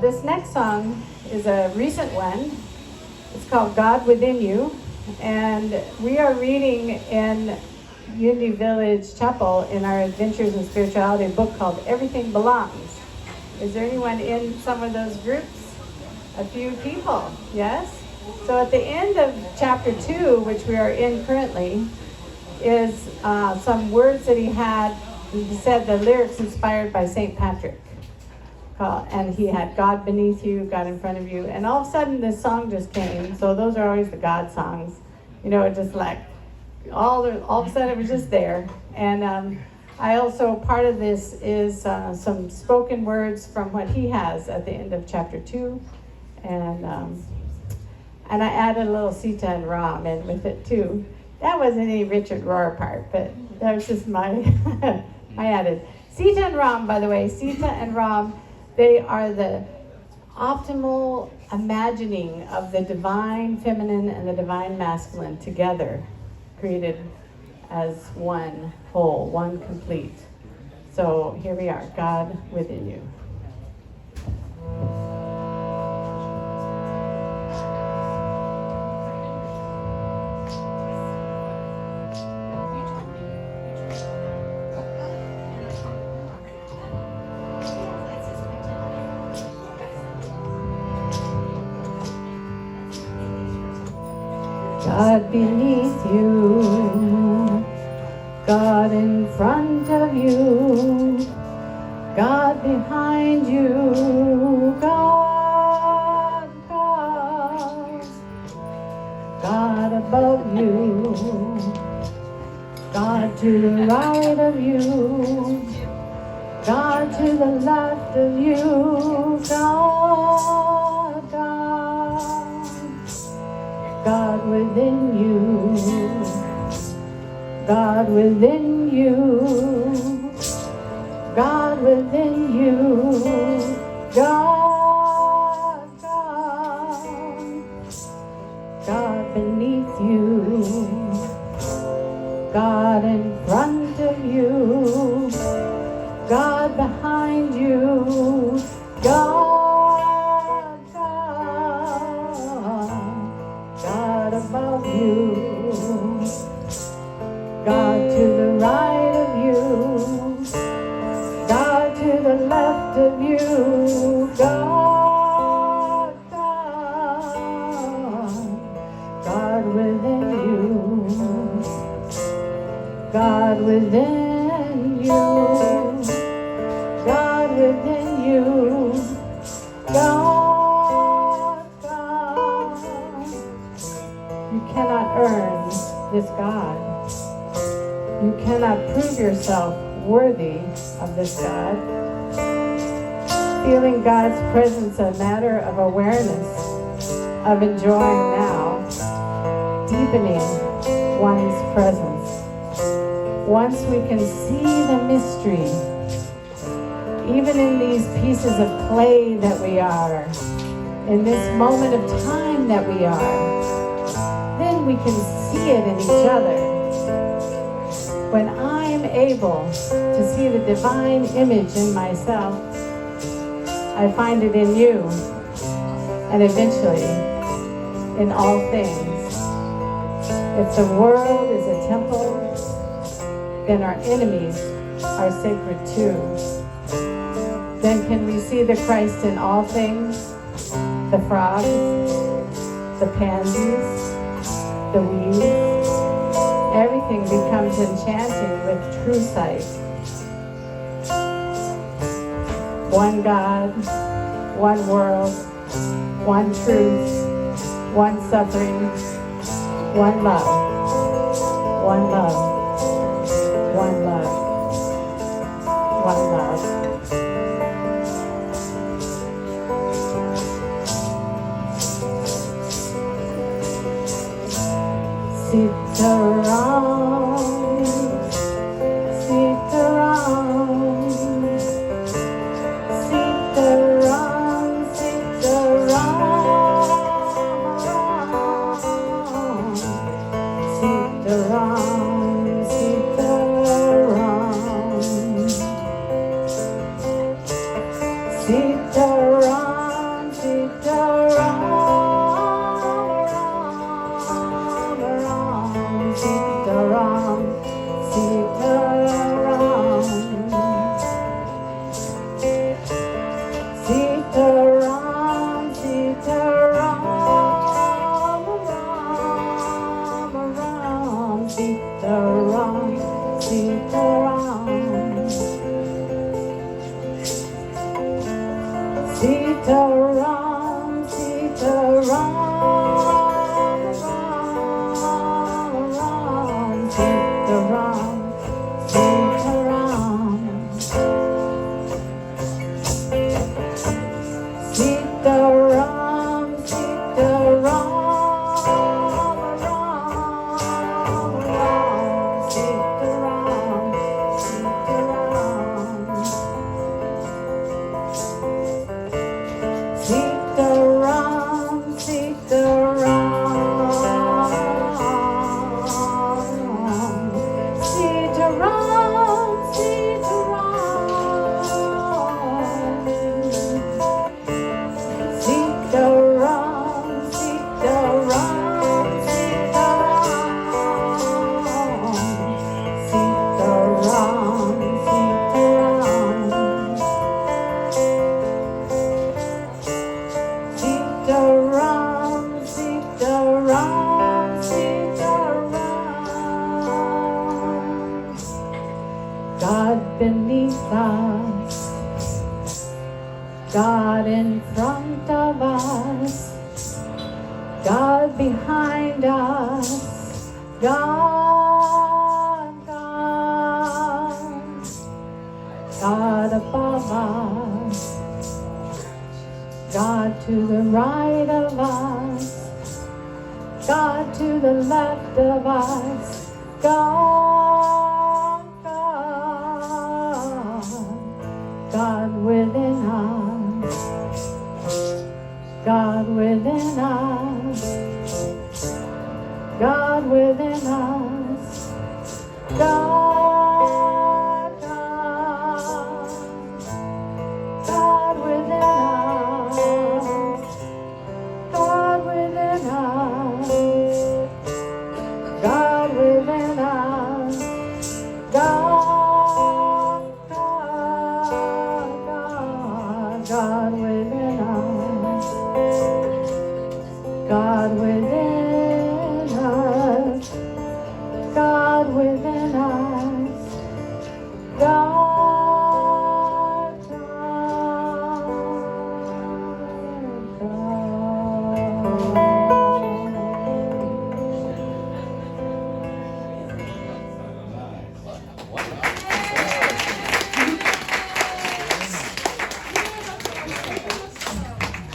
This next song is a recent one. It's called God Within You. And we are reading in Unity Village Chapel in our Adventures in Spirituality book called Everything Belongs. Is there anyone in some of those groups? A few people, yes? So at the end of chapter 2, which we are in currently, is some words that he had. He said the lyrics inspired by St. Patrick. And he had God beneath you, God in front of you. And all of a sudden this song just came. So those are always the God songs. You know, it just like, all of a sudden it was just there. And I also, part of this is some spoken words from what he has at the end of chapter 2. And I added a little Sita and Ram in with it too. That wasn't any Richard Rohr part, but that was just my, I added. Sita and Ram, by the way, Sita and Ram, they are the optimal imagining of the divine feminine and the divine masculine together, created as one whole, one complete. So here we are, God within you. God beneath you, God in front of you, God behind you, God, God, God above you, God to the right of you, God to the left of you, God, God. God within you, God within you, God within you, God, God, God beneath you, God in front of you, God behind you, God. God above you, God to the right of you, God to the left of you, God, God, God within you, God within you, God within you, God. You cannot earn this God. You cannot prove yourself worthy of this God. Feeling God's presence a matter of awareness, of enjoying now, deepening one's presence. Once we can see the mystery, even in these pieces of clay that we are, in this moment of time that we are, then we can see it in each other. When I am able to see the divine image in myself, I find it in you, and eventually in all things. If the world is a temple, then our enemies are sacred too. Then can we see the Christ in all things? The frogs, the pansies, the weeds, everything becomes enchanting with true sight. One God, one world, one truth, one suffering, one love, one love, one love, one love. Sit around, sit around, sit around, sit around, sit around, sit around, sit around. Sitaram, Sitaram, Ram, Ram, Sitaram, Sitaram, Sitaram, Sitaram, Ram, Sitaram, Sitaram, Sitaram, Sitaram, Ram, Sitaram, Sitaram, Sitaram, Sitaram, Sitaram, Sitaram, Sitaram, Sitaram, Sitaram, Sitaram. God beneath us, God in front of us, God behind us, God, God, God above us, God to the right of us, God to the left of us, God, God, God within us, God within us, God within us.